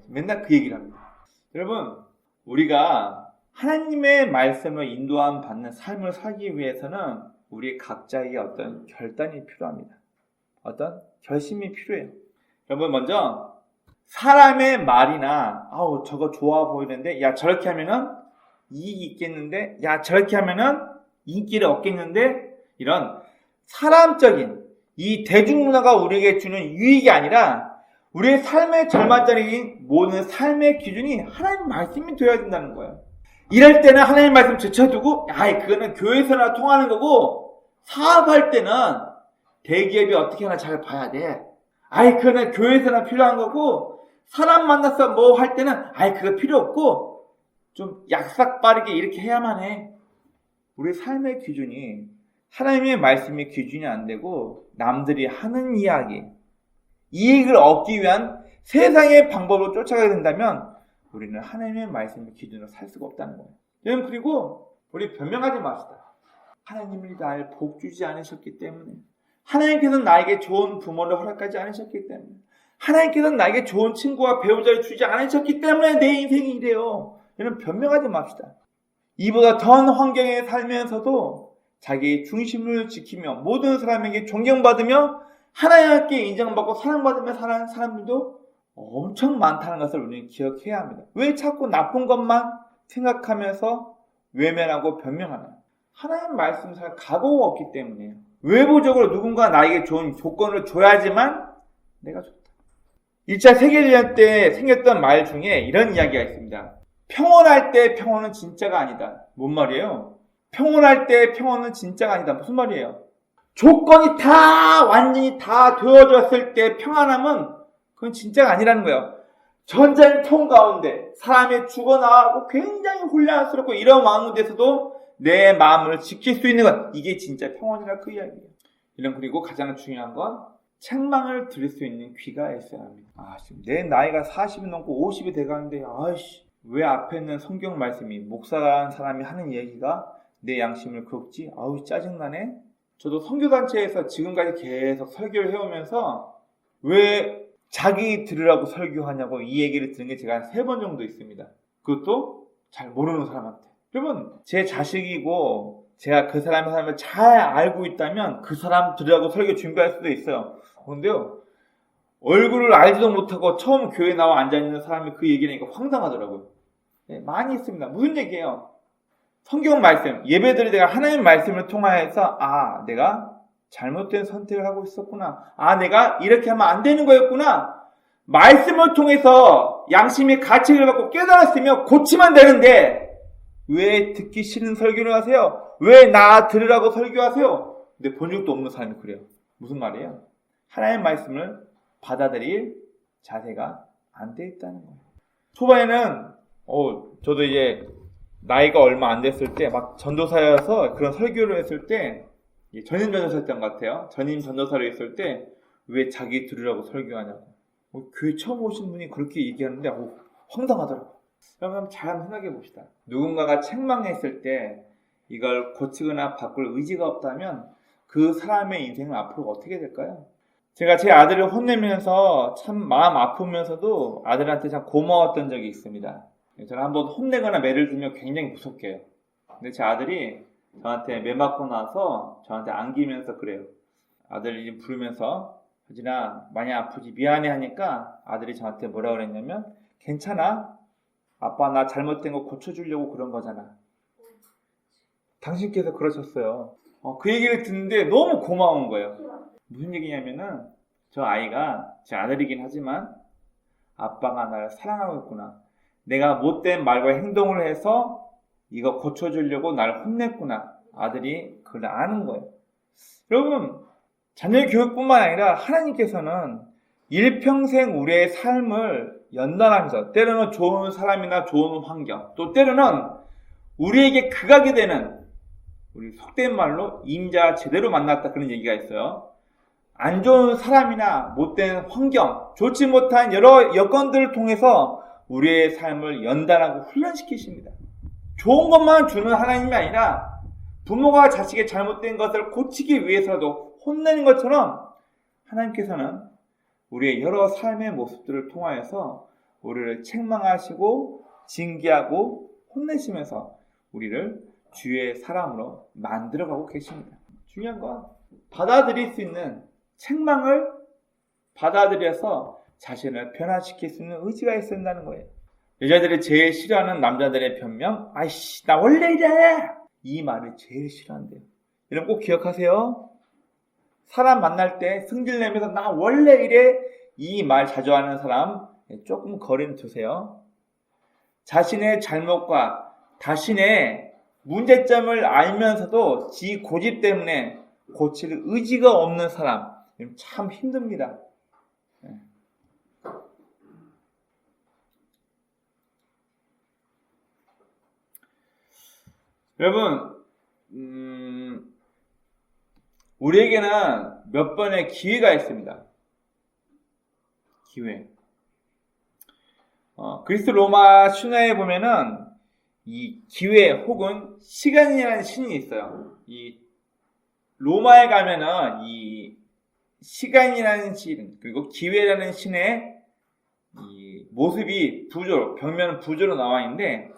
맨날 그 얘기를 합니다. 여러분, 우리가 하나님의 말씀을 인도함 받는 삶을 살기 위해서는 우리 각자의 어떤 결단이 필요합니다. 어떤 결심이 필요해요. 여러분 먼저 사람의 말이나 저거 좋아 보이는데 야 저렇게 하면은 이익이 있겠는데 야 저렇게 하면은 인기를 얻겠는데 이런 사람적인 이 대중문화가 우리에게 주는 유익이 아니라 우리의 삶의 절반짜리 모든 삶의 기준이 하나님 말씀이 되어야 된다는 거예요. 이럴 때는 하나님 말씀 제쳐두고 그거는 교회에서나 통하는 거고 사업할 때는 대기업이 어떻게 하나 잘 봐야 돼. 그거는 교회에서나 필요한 거고 사람 만나서 뭐 할 때는 그거 필요 없고 좀 약삭 빠르게 이렇게 해야만 해. 우리 삶의 기준이 하나님의 말씀이 기준이 안 되고 남들이 하는 이야기, 이익을 얻기 위한 세상의 방법으로 쫓아가게 된다면 우리는 하나님의 말씀의 기준으로 살 수가 없다는 거예요. 여러분 그리고 우리 변명하지 맙시다. 하나님이 나를 복 주지 않으셨기 때문에, 하나님께서는 나에게 좋은 부모를 허락하지 않으셨기 때문에, 하나님께서는 나에게 좋은 친구와 배우자를 주지 않으셨기 때문에 내 인생이 이래요. 여러분 변명하지 맙시다. 이보다 더한 환경에 살면서도 자기의 중심을 지키며 모든 사람에게 존경받으며 하나님께 인정받고 사랑받으며 사는 사람들도 엄청 많다는 것을 우리는 기억해야 합니다. 왜 자꾸 나쁜 것만 생각하면서 외면하고 변명하나요? 하나님 말씀 살 각오가 없기 때문이에요. 외부적으로 누군가 나에게 좋은 조건을 줘야지만 내가 좋다. 1차 세계대전 때 생겼던 말 중에 이런 이야기가 있습니다. 평온할 때 평온은 진짜가 아니다. 뭔 말이에요? 평온할 때 평온은 진짜가 아니다. 무슨 말이에요? 조건이 다 완전히 다 되어졌을 때 평안함은 그건 진짜가 아니라는 거예요. 전쟁통 가운데 사람이 죽어나가고 굉장히 혼란스럽고 이런 가운데서도 내 마음을 지킬 수 있는 것, 이게 진짜 평온이라 그 이야기예요. 이런 그리고 가장 중요한 건 책망을 들을 수 있는 귀가 있어야 합니다. 지금 내 나이가 40이 넘고 50이 돼가는데 왜 앞에 있는 성경 말씀이 목사라는 사람이 하는 얘기가 내 양심을 긁지? 짜증나네. 저도 선교단체에서 지금까지 계속 설교를 해오면서 왜 자기 들으라고 설교하냐고 이 얘기를 들은 게 제가 한 3번 정도 있습니다. 그것도 잘 모르는 사람한테. 여러분 제 자식이고 제가 그 사람의 삶을 잘 알고 있다면 그 사람 들으라고 설교 준비할 수도 있어요. 그런데요 얼굴을 알지도 못하고 처음 교회에 나와 앉아있는 사람이 그 얘기를 하니까 황당하더라고요. 많이 있습니다. 무슨 얘기예요? 성경 말씀, 예배드릴 때가 하나님 말씀을 통하여서 내가 잘못된 선택을 하고 있었구나. 내가 이렇게 하면 안 되는 거였구나. 말씀을 통해서 양심의 가책을 받고 깨달았으며 고치면 되는데 왜 듣기 싫은 설교를 하세요? 왜 나 들으라고 설교하세요? 근데 본 적도 없는 사람이 그래요. 무슨 말이에요? 하나님의 말씀을 받아들일 자세가 안 돼 있다는 거예요. 초반에는 저도 이제 나이가 얼마 안 됐을 때 막 전도사여서 그런 설교를 했을 때 전임 전도사였던 것 같아요. 전임 전도사로 있을 때 왜 자기 들으라고 설교하냐고. 교회 처음 오신 분이 그렇게 얘기하는데 황당하더라고요. 그럼 한번 잘 생각해 봅시다. 누군가가 책망했을 때 이걸 고치거나 바꿀 의지가 없다면 그 사람의 인생은 앞으로 어떻게 될까요? 제가 제 아들을 혼내면서 참 마음 아프면서도 아들한테 참 고마웠던 적이 있습니다. 저는 한번 혼내거나 매를 주면 굉장히 무섭게 해요. 근데 제 아들이 저한테 매 맞고 나서 저한테 안기면서 그래요. 아들 이름 부르면서 혜진아 많이 아프지 미안해 하니까 아들이 저한테 뭐라 그랬냐면 괜찮아. 아빠 나 잘못된 거 고쳐주려고 그런 거잖아. 당신께서 그러셨어요. 그 얘기를 듣는데 너무 고마운 거예요. 무슨 얘기냐면은 저 아이가 제 아들이긴 하지만 아빠가 나를 사랑하고 있구나. 내가 못된 말과 행동을 해서 이거 고쳐주려고 나를 혼냈구나. 아들이 그걸 아는 거예요. 여러분, 자녀의 교육뿐만 아니라 하나님께서는 일평생 우리의 삶을 연단하면서 때로는 좋은 사람이나 좋은 환경, 또 때로는 우리에게 극악이 되는, 우리 속된 말로 임자 제대로 만났다 그런 얘기가 있어요. 안 좋은 사람이나 못된 환경, 좋지 못한 여러 여건들을 통해서 우리의 삶을 연단하고 훈련시키십니다. 좋은 것만 주는 하나님이 아니라 부모가 자식의 잘못된 것을 고치기 위해서도 혼내는 것처럼 하나님께서는 우리의 여러 삶의 모습들을 통하여서 우리를 책망하시고 징계하고 혼내시면서 우리를 주의 사람으로 만들어가고 계십니다. 중요한 건 받아들일 수 있는 책망을 받아들여서 자신을 변화시킬 수 있는 의지가 있어야 한다는 거예요. 여자들이 제일 싫어하는 남자들의 변명, 아이씨 나 원래 이래! 이 말을 제일 싫어한대요. 여러분 꼭 기억하세요. 사람 만날 때 승질내면서 나 원래 이래 이 말 자주 하는 사람 조금 거리는 두세요. 자신의 잘못과 자신의 문제점을 알면서도 지 고집 때문에 고칠 의지가 없는 사람 참 힘듭니다. 여러분 우리에게는 몇 번의 기회가 있습니다. 기회. 그리스 로마 신화에 보면은 이 기회 혹은 시간이라는 신이 있어요. 이 로마에 가면은 이 시간이라는 신 그리고 기회라는 신의 이 모습이 부조로 벽면 부조로 나와 있는데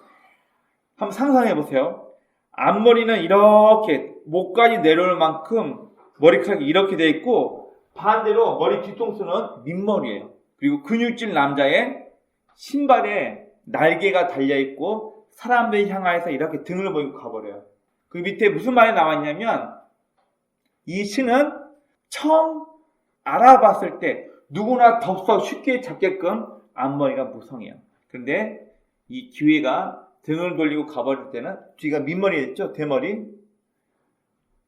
한번 상상해 보세요. 앞머리는 이렇게 목까지 내려올 만큼 머리카락이 이렇게 돼 있고 반대로 머리 뒤통수는 민머리예요. 그리고 근육질 남자의 신발에 날개가 달려 있고 사람들이 향하여서 이렇게 등을 보이고 가버려요. 그 밑에 무슨 말이 나왔냐면 이 신은 처음 알아봤을 때 누구나 덥석 쉽게 잡게끔 앞머리가 무성해요. 그런데 이 기회가 등을 돌리고 가버릴 때는 뒤가 민머리였죠. 대머리.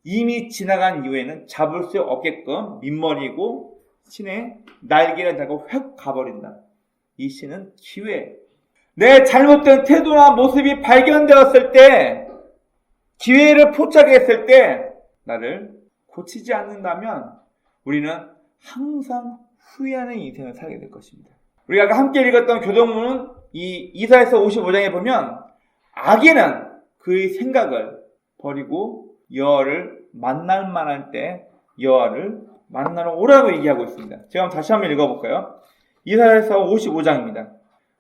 이미 지나간 이후에는 잡을 수 없게끔 민머리고 신의 날개를 달고 획 가버린다. 이 신은 기회. 내 잘못된 태도나 모습이 발견되었을 때 기회를 포착했을 때 나를 고치지 않는다면 우리는 항상 후회하는 인생을 살게 될 것입니다. 우리가 아까 함께 읽었던 교동문은 이 이사야서 55장에 보면 악인은 그의 생각을 버리고 여호와를 만날 만할 때 여호와를 만나러 오라고 얘기하고 있습니다. 제가 다시 한번 읽어볼까요? 이사야서 55장입니다.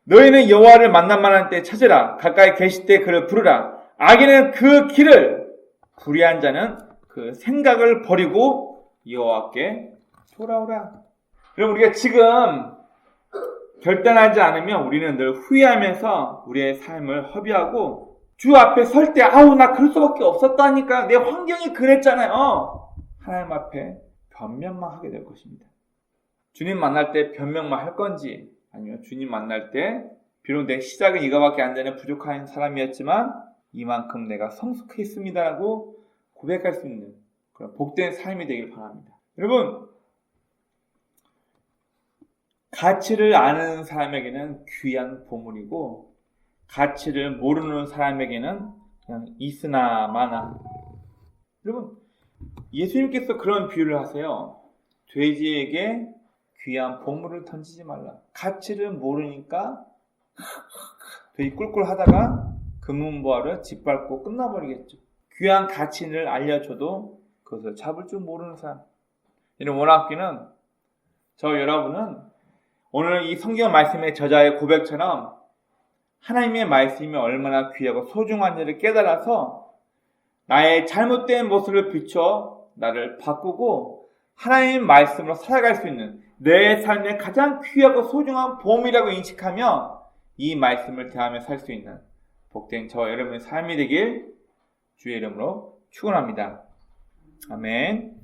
너희는 여호와를 만날 만할 때 찾으라. 가까이 계실 때 그를 부르라. 악인은 그 길을 불의한 자는 그 생각을 버리고 여호와께 돌아오라. 여러분 우리가 지금 결단하지 않으면 우리는 늘 후회하면서 우리의 삶을 허비하고 주 앞에 설 때 아우 나 그럴 수밖에 없었다니까 내 환경이 그랬잖아요. 하나님 앞에 변명만 하게 될 것입니다. 주님 만날 때 변명만 할 건지 아니면 주님 만날 때 비록 내 시작은 이거밖에 안 되는 부족한 사람이었지만 이만큼 내가 성숙했습니다라고 고백할 수 있는 그런 복된 삶이 되길 바랍니다. 여러분 가치를 아는 사람에게는 귀한 보물이고 가치를 모르는 사람에게는 그냥 있으나 마나. 여러분 예수님께서 그런 비유를 하세요. 돼지에게 귀한 보물을 던지지 말라. 가치를 모르니까 돼지 꿀꿀 하다가 금은보화를 짓밟고 끝나버리겠죠. 귀한 가치를 알려줘도 그것을 잡을 줄 모르는 사람. 이런 원학기는 저 여러분은 오늘 이 성경 말씀의 저자의 고백처럼 하나님의 말씀이 얼마나 귀하고 소중한지를 깨달아서 나의 잘못된 모습을 비춰 나를 바꾸고 하나님의 말씀으로 살아갈 수 있는 내 삶의 가장 귀하고 소중한 보물이라고 인식하며 이 말씀을 대하며 살 수 있는 복된 저와 여러분의 삶이 되길 주의 이름으로 축원합니다. 아멘.